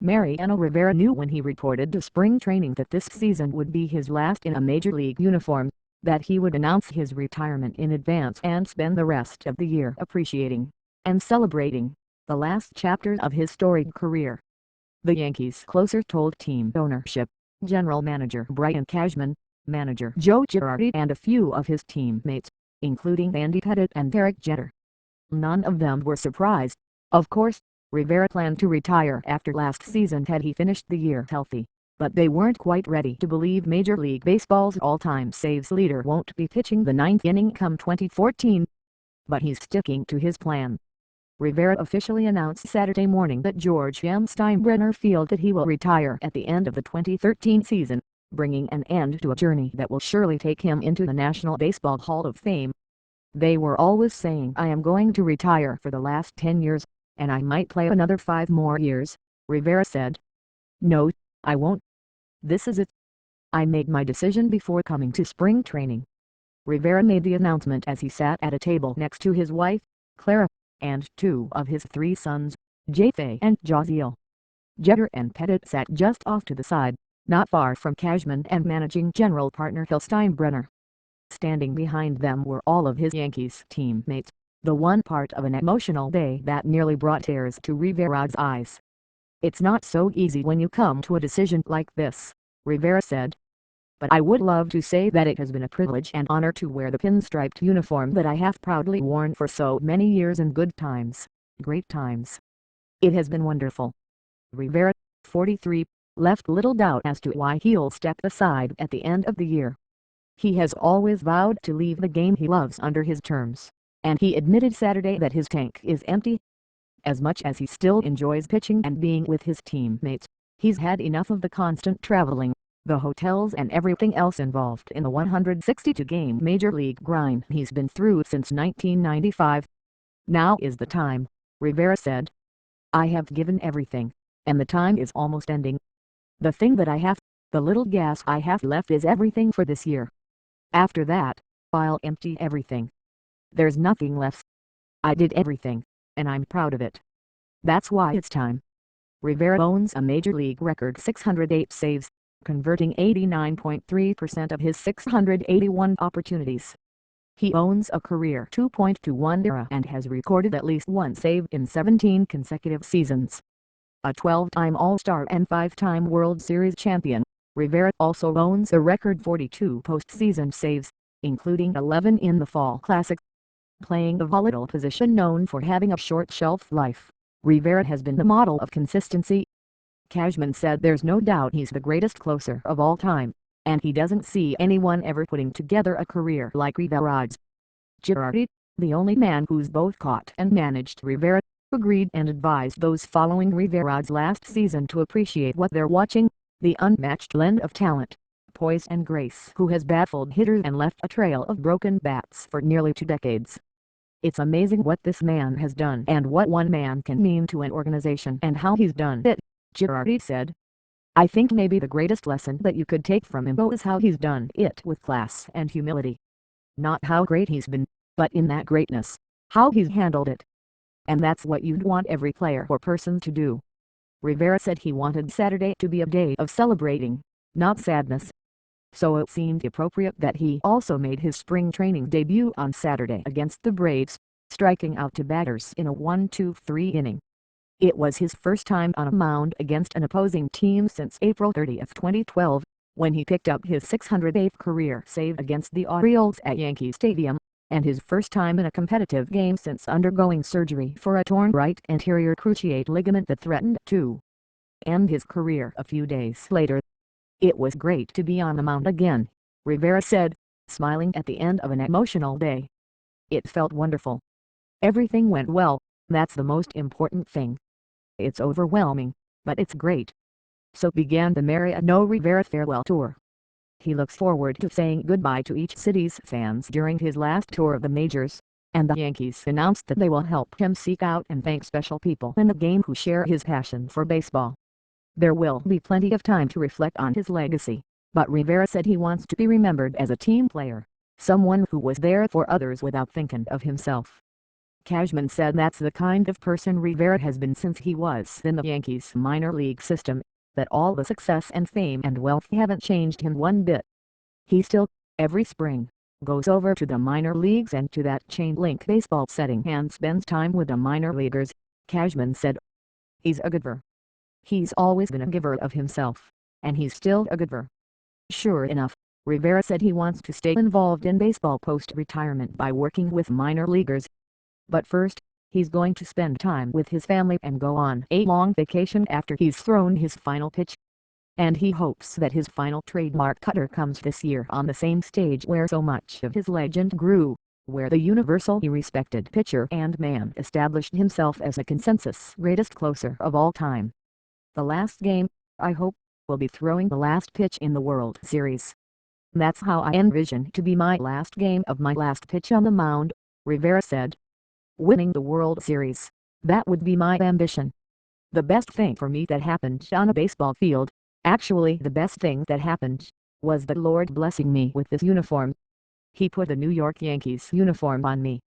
Mariano Rivera knew when he reported to spring training that this season would be his last in a major league uniform, that he would announce his retirement in advance and spend the rest of the year appreciating and celebrating the last chapter of his storied career. The Yankees closer told team ownership, general manager Brian Cashman, manager Joe Girardi and a few of his teammates, including Andy Pettitte and Derek Jeter. None of them were surprised. Of course, Rivera planned to retire after last season had he finished the year healthy, but they weren't quite ready to believe Major League Baseball's all-time saves leader won't be pitching the ninth inning come 2014. But he's sticking to his plan. Rivera officially announced Saturday morning that George M. Steinbrenner feels that he will retire at the end of the 2013 season, bringing an end to a journey that will surely take him into the National Baseball Hall of Fame. They were always saying I am going to retire for the last 10 years, and I might play another 5 more years, Rivera said. No, I won't. This is it. I made my decision before coming to spring training. Rivera made the announcement as he sat at a table next to his wife, Clara, and 2 of his 3 sons, Jay and Josiel. Jeter and Pettitte sat just off to the side, not far from Cashman and managing general partner Phil Steinbrenner. Standing behind them were all of his Yankees teammates, the one part of an emotional day that nearly brought tears to Rivera's eyes. It's not so easy when you come to a decision like this, Rivera said. But I would love to say that it has been a privilege and honor to wear the pinstriped uniform that I have proudly worn for so many years in good times, great times. It has been wonderful. Rivera, 43, left little doubt as to why he'll step aside at the end of the year. He has always vowed to leave the game he loves under his terms, and he admitted Saturday that his tank is empty. As much as he still enjoys pitching and being with his teammates, he's had enough of the constant traveling, the hotels and everything else involved in the 162-game Major League grind he's been through since 1995. Now is the time, Rivera said. I have given everything, and the time is almost ending. The thing that I have, the little gas I have left is everything for this year. After that, I'll empty everything. There's nothing left. I did everything, and I'm proud of it. That's why it's time. Rivera owns a Major League record 608 saves, converting 89.3% of his 681 opportunities. He owns a career 2.21 ERA and has recorded at least 1 save in 17 consecutive seasons. A 12-time All-Star and 5-time World Series champion, Rivera also owns a record 42 postseason saves, including 11 in the Fall Classic. Playing the volatile position known for having a short shelf life, Rivera has been the model of consistency. Cashman said there's no doubt he's the greatest closer of all time, and he doesn't see anyone ever putting together a career like Rivera's. Girardi, the only man who's both caught and managed Rivera, agreed and advised those following Rivera's last season to appreciate what they're watching, the unmatched blend of talent, poise and grace who has baffled hitters and left a trail of broken bats for nearly 2 decades. It's amazing what this man has done and what one man can mean to an organization and how he's done it, Girardi said. I think maybe the greatest lesson that you could take from him is how he's done it with class and humility. Not how great he's been, but in that greatness, how he's handled it. And that's what you'd want every player or person to do. Rivera said he wanted Saturday to be a day of celebrating, not sadness. So it seemed appropriate that he also made his spring training debut on Saturday against the Braves, striking out 2 batters in a 1-2-3 inning. It was his first time on a mound against an opposing team since April 30, 2012, when he picked up his 608th career save against the Orioles at Yankee Stadium, and his first time in a competitive game since undergoing surgery for a torn right anterior cruciate ligament that threatened to end his career a few days later. It was great to be on the mound again, Rivera said, smiling at the end of an emotional day. It felt wonderful. Everything went well, that's the most important thing. It's overwhelming, but it's great. So began the Mariano Rivera farewell tour. He looks forward to saying goodbye to each city's fans during his last tour of the majors, and the Yankees announced that they will help him seek out and thank special people in the game who share his passion for baseball. There will be plenty of time to reflect on his legacy, but Rivera said he wants to be remembered as a team player, someone who was there for others without thinking of himself. Cashman said that's the kind of person Rivera has been since he was in the Yankees minor league system, that all the success and fame and wealth haven't changed him one bit. He still, every spring, goes over to the minor leagues and to that chain-link baseball setting and spends time with the minor leaguers, Cashman said. He's a giver. He's always been a giver of himself, and he's still a giver. Sure enough, Rivera said he wants to stay involved in baseball post-retirement by working with minor leaguers. But first, he's going to spend time with his family and go on a long vacation after he's thrown his final pitch. And he hopes that his final trademark cutter comes this year on the same stage where so much of his legend grew, where the universally respected pitcher and man established himself as a consensus greatest closer of all time. The last game, I hope, will be throwing the last pitch in the World Series. That's how I envision to be my last game of my last pitch on the mound, Rivera said. Winning the World Series, that would be my ambition. The best thing for me that happened on a baseball field, actually the best thing that happened, was the Lord blessing me with this uniform. He put the New York Yankees uniform on me.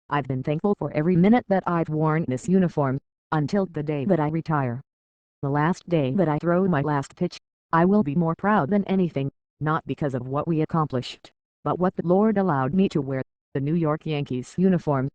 I've been thankful for every minute that I've worn this uniform, until the day that I retire. The last day that I throw my last pitch, I will be more proud than anything, not because of what we accomplished, but what the Lord allowed me to wear, the New York Yankees uniform.